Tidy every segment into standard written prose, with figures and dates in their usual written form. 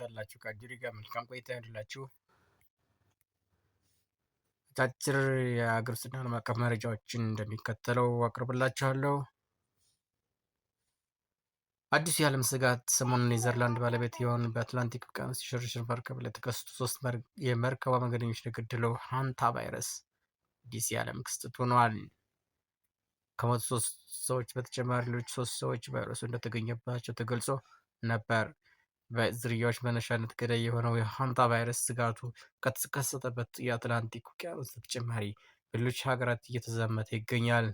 እንዴት አላችሁ? ከአጅሪ ጋር መልካም ቆይታ ይሁንላችሁ። አጫጭር የሀገር ውስጥና ዓለም አቀፍ መረጃዎችን እንደሚከተለው አቅርብላችኋለሁ። አዲሱ የዓለም ስጋት ሰሞኑን ኔዘርላንድ ባለቤት የሆኑ በአትላንቲክ ውቅያኖስ የሽርሽር መርከብ ላይ የተከሰቱ 3 የመርከቧ መንገደኞች የገደለው ሃንታ ቫይረስ አዲስ የዓለም ክስተት ሆኗል። ከሞቱ 3 ሰዎች በተጨማሪ ሌሎች 3 ሰዎች ቫይረሱ እንደተገኘባቸው ተገልጾ ነበር። በዝርያዎች መነሻነት ገዳይ የሆነው የሃንታ ቫይረስ ስጋቱ ከተከሰተበት የአትላንቲክ ውቅያኖስ በተጨማሪ በሌሎች ሀገራት እየተዛመተ ይገኛል።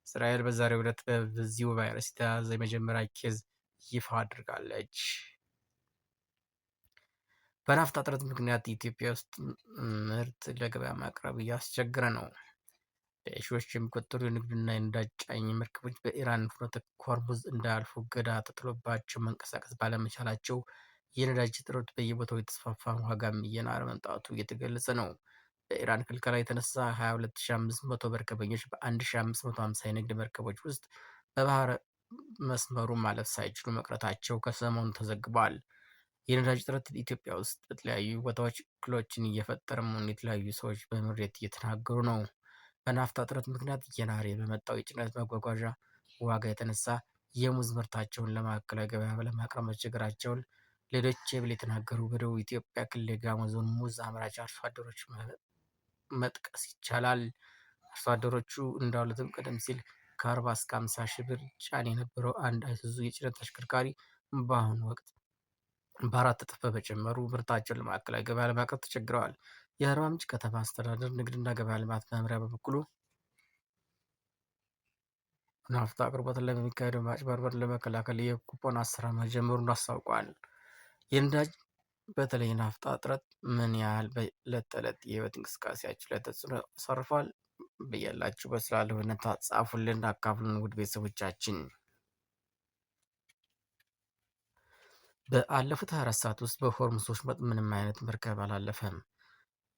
እስራኤል በዛሬው ዕለት በዚሁ ቫይረስ የተያዘ የመጀመሪያ ኬዝ ይፋ አድርጋለች። በናፍጣ እጥረት ምክንያት ኢትዮጵያ ውስጥ ምርት ለገበያ ማቅረብ እያስቸገረ ነው። በሺዎች የሚቆጠሩ የንግድና የነዳጅ ጫኝ መርከቦች በኢራን ፍኖተ ሆርሙዝ እንዳያልፉ እገዳ ተጥሎባቸው መንቀሳቀስ ባለመቻላቸው የነዳጅ እጥረት በየቦታው የተስፋፋ ዋጋም እየናረ መምጣቱ እየተገለጸ ነው። በኢራን ክልከላ የተነሳ 22500 መርከበኞች በ1550 የንግድ መርከቦች ውስጥ በባህር መስመሩ ማለፍ ሳይችሉ መቅረታቸው ከሰሞኑ ተዘግቧል። የነዳጅ እጥረት ኢትዮጵያ ውስጥ በተለያዩ ቦታዎች እክሎችን እየፈጠረ መሆኑን የተለያዩ ሰዎች በምሬት እየተናገሩ ነው። በናፍጣ እጥረት ምክንያት እየናረ በመጣው የጭነት መጓጓዣ ዋጋ የተነሳ የሙዝ ምርታቸውን ለማዕከላዊ ገበያ ለማቅረብ መቸገራቸውን ሌሎች የብል የተናገሩ በደቡብ ኢትዮጵያ ክልል የጋሞ ዞን ሙዝ አምራች አርሶ አደሮች መጥቀስ ይቻላል። አርሶ አደሮቹ እንዳሉትም ቀደም ሲል ከ40 እስከ 50 ሺህ ብር ጫን የነበረው አንድ አይሱዙ የጭነት ተሽከርካሪ በአሁኑ ወቅት በ4 እጥፍ በመጨመሩ ምርታቸውን ለማዕከላዊ ገበያ ለማቅረብ ተቸግረዋል። የአርባ ምንጭ ከተማ አስተዳደር ንግድና ገበያ ልማት መምሪያ በበኩሉ ናፍጣ አቅርቦትን ላይ በሚካሄደው ማጭበርበር ለመከላከል የኩፖን አሰራር መጀመሩን አስታውቋል። የነዳጅ በተለይ ናፍጣ እጥረት ምን ያህል በዕለት ተዕለት የህይወት እንቅስቃሴያችን ላይ ተጽዕኖ አሳርፏል? በያላችሁበት ስላለ ሁኔታ ጻፉልን፣ አካፍሉን። ውድ ቤተሰቦቻችን በአለፉት 24 ሰዓት ውስጥ በሆርሙዝ ወሽመጥ ምንም አይነት መርከብ አላለፈም።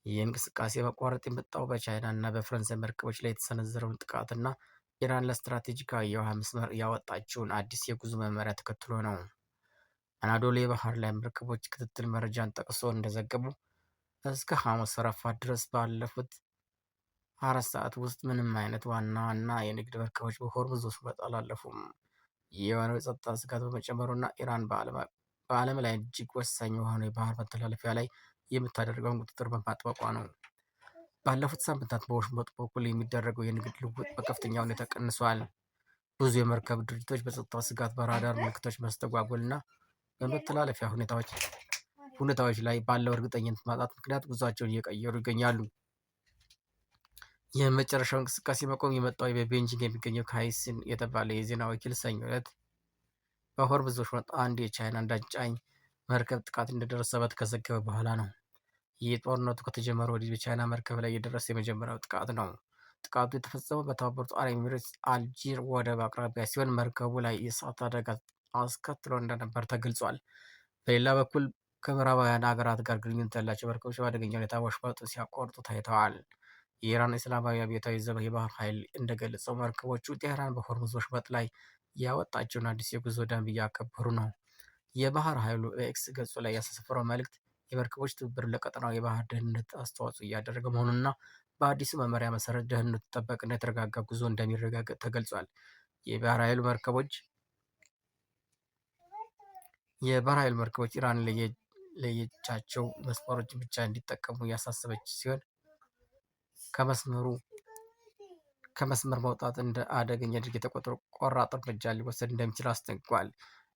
የእንቅስቃሴ መቋረጥ የመጣው በቻይና እና በፈረንሳይ መርከቦች ላይ የተሰነዘረውን ጥቃትና ኢራን ለስትራቴጂካዊ የውሃ መስመር ያወጣችውን አዲስ የጉዞ መመሪያ ተከትሎ ነው። አናዶሉ የባህር ላይ መርከቦች ክትትል መረጃን ጠቅሶ እንደዘገቡ እስከ ሐሙስ ረፋድ ድረስ ባለፉት 4 ሰዓት ውስጥ ምንም አይነት ዋና ዋና የንግድ መርከቦች በሆርሙዝ ወሽመጥ አላለፉም። የሆነው የጸጥታ ስጋት በመጨመሩና ኢራን በዓለም ላይ እጅግ ወሳኝ የሆነው የባህር መተላለፊያ ላይ የምታደርገውን ቁጥጥር በማጥበቋ ነው። ባለፉት ሳምንታት በወሽመጡ በኩል የሚደረገው የንግድ ልውውጥ በከፍተኛ ሁኔታ ቀንሷል። ብዙ የመርከብ ድርጅቶች በጸጥታ ስጋት፣ በራዳር ምልክቶች መስተጓጎልና በመተላለፊያ ሁኔታዎች ላይ ባለው እርግጠኝነት ማጣት ምክንያት ጉዟቸውን እየቀየሩ ይገኛሉ። የመጨረሻው እንቅስቃሴ መቆም የመጣው በቤጂንግ የሚገኘው ካይሲን የተባለ የዜና ወኪል ሰኞ ዕለት በሆርሙዝ ወሽመጥ አንድ የቻይና ነዳጅ ጫኝ መርከብ ጥቃት እንደደረሰበት ከዘገበ በኋላ ነው። ይህ ጦርነቱ ከተጀመረ ወዲህ በቻይና መርከብ ላይ የደረሰ የመጀመሪያው ጥቃት ነው። ጥቃቱ የተፈጸመው በተባበሩት አረብ ኤሚሬትስ አልጂር ወደብ አቅራቢያ ሲሆን መርከቡ ላይ የእሳት አደጋ አስከትሎ እንደነበር ተገልጿል። በሌላ በኩል ከምዕራባውያን ሀገራት ጋር ግንኙነት ያላቸው መርከቦች በአደገኛ ሁኔታ ወሽመጡ ሲያቋርጡ ታይተዋል። የኢራን እስላማዊ አብዮታዊ ዘብ የባህር ኃይል እንደገለጸው መርከቦቹ ቴህራን በሆርሙዝ ወሽመጥ ላይ ያወጣቸውን አዲስ የጉዞ ደንብ እያከበሩ ነው። የባህር ኃይሉ በኤክስ ገጹ ላይ ያሰፈረው መልእክት የመርከቦች ትብብር ለቀጠናው የባህር ደህንነት አስተዋጽኦ እያደረገ መሆኑንና በአዲሱ መመሪያ መሰረት ደህንነቱ የተጠበቀና የተረጋጋ ጉዞ እንደሚረጋገጥ ተገልጿል። የባህር ኃይሉ መርከቦች ኢራን ለየቻቸው መስመሮች ብቻ እንዲጠቀሙ ያሳሰበች ሲሆን ከመስመር መውጣት እንደ አደገኛ ድርጊት ተቆጥሮ ቆራጥ እርምጃ ሊወሰድ እንደሚችል አስጠንቅቋል።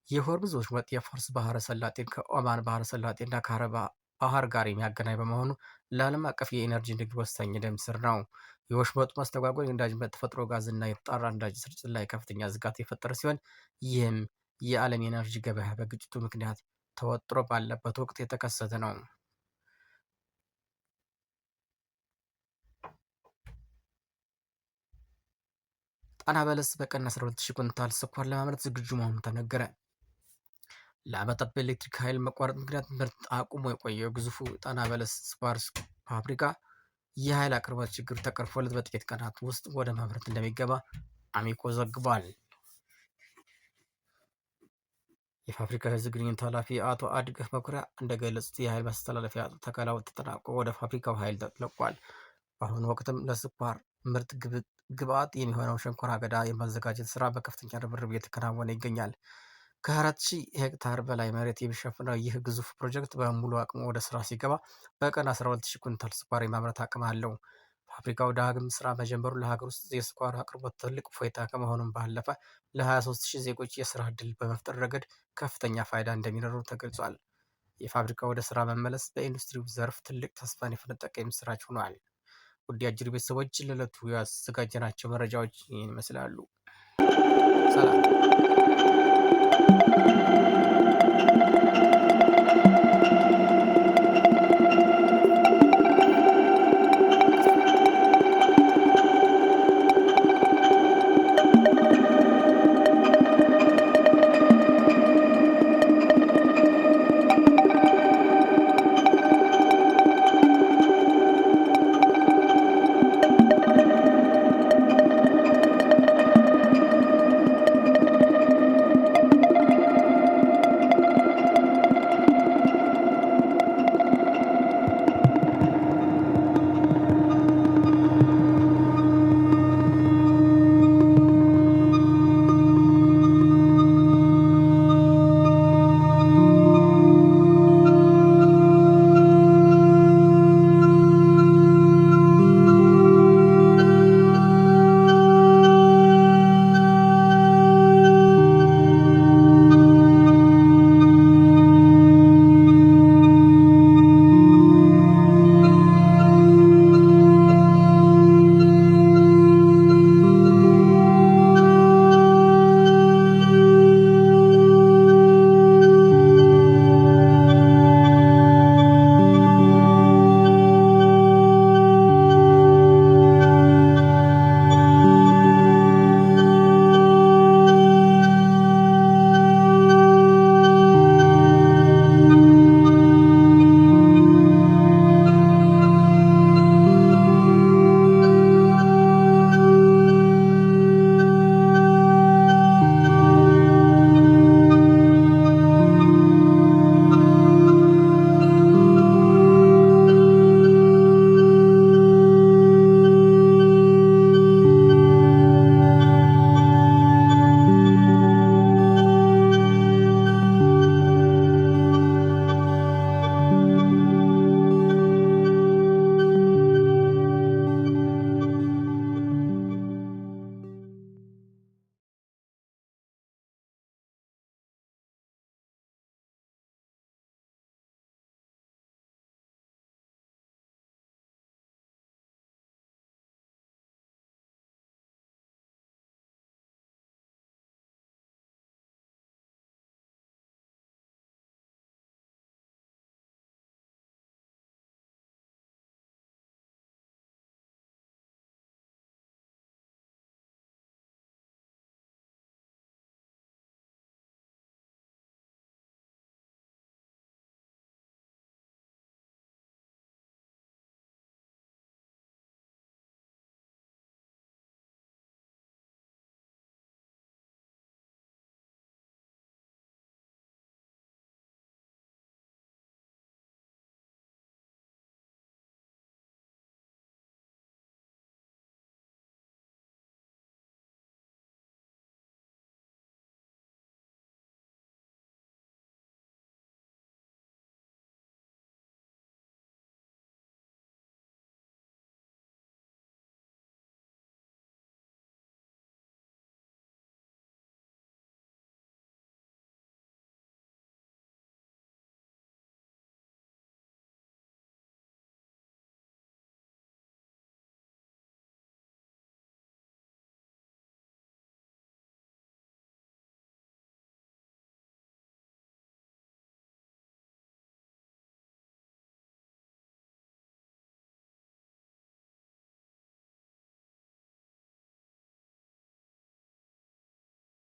የሆርሙዝ ወሽመጥ የፋርስ ባህረ ሰላጤን ከኦማን ባህረ ሰላጤና ከአረብ ባህር ጋር የሚያገናኝ በመሆኑ ለዓለም አቀፍ የኢነርጂ ንግድ ወሳኝ የደም ስር ነው። የወሽመጡ መስተጓጎል የነዳጅ ተፈጥሮ ጋዝና የተጣራ ነዳጅ ስርጭት ላይ ከፍተኛ ስጋት የፈጠረ ሲሆን ይህም የዓለም የኢነርጂ ገበያ በግጭቱ ምክንያት ተወጥሮ ባለበት ወቅት የተከሰተ ነው። ጣና በለስ በቀን 12000 ኩንታል ስኳር ለማምረት ዝግጁ መሆኑ ተነገረ። ለዓመታት በኤሌክትሪክ ኃይል መቋረጥ ምክንያት ምርት አቁሞ የቆየው ግዙፉ ጣና በለስ ስኳር ፋብሪካ የኃይል አቅርቦት ችግር ተቀርፎለት በጥቂት ቀናት ውስጥ ወደ ማምረት እንደሚገባ አሚኮ ዘግቧል። የፋብሪካ ህዝብ ግንኙነት ኃላፊ አቶ አድገህ መኩሪያ እንደገለጹት የኃይል ማስተላለፊያ ተከላው ተጠናቆ ወደ ፋብሪካው ኃይል ተለቋል። በአሁኑ ወቅትም ለስኳር ምርት ግብዓት የሚሆነው ሸንኮራ አገዳ የማዘጋጀት ስራ በከፍተኛ ርብርብ እየተከናወነ ይገኛል። ከ4,000 ሄክታር በላይ መሬት የሚሸፍነው ይህ ግዙፍ ፕሮጀክት በሙሉ አቅሙ ወደ ስራ ሲገባ በቀን 12,000 ኩንታል ስኳር የማምረት አቅም አለው። ፋብሪካው ዳግም ስራ መጀመሩ ለሀገር ውስጥ የስኳር አቅርቦት ትልቅ እፎይታ ከመሆኑም ባለፈ ለ23,000 ዜጎች የስራ ዕድል በመፍጠር ረገድ ከፍተኛ ፋይዳ እንደሚኖረው ተገልጿል። የፋብሪካው ወደ ስራ መመለስ በኢንዱስትሪው ዘርፍ ትልቅ ተስፋን የፈነጠቀ የምስራች ሆኗል። ውድ የአጅሪ ቤተሰቦች ለዕለቱ ያዘጋጀናቸው መረጃዎች ይህን ይመስላሉ። ሰላም።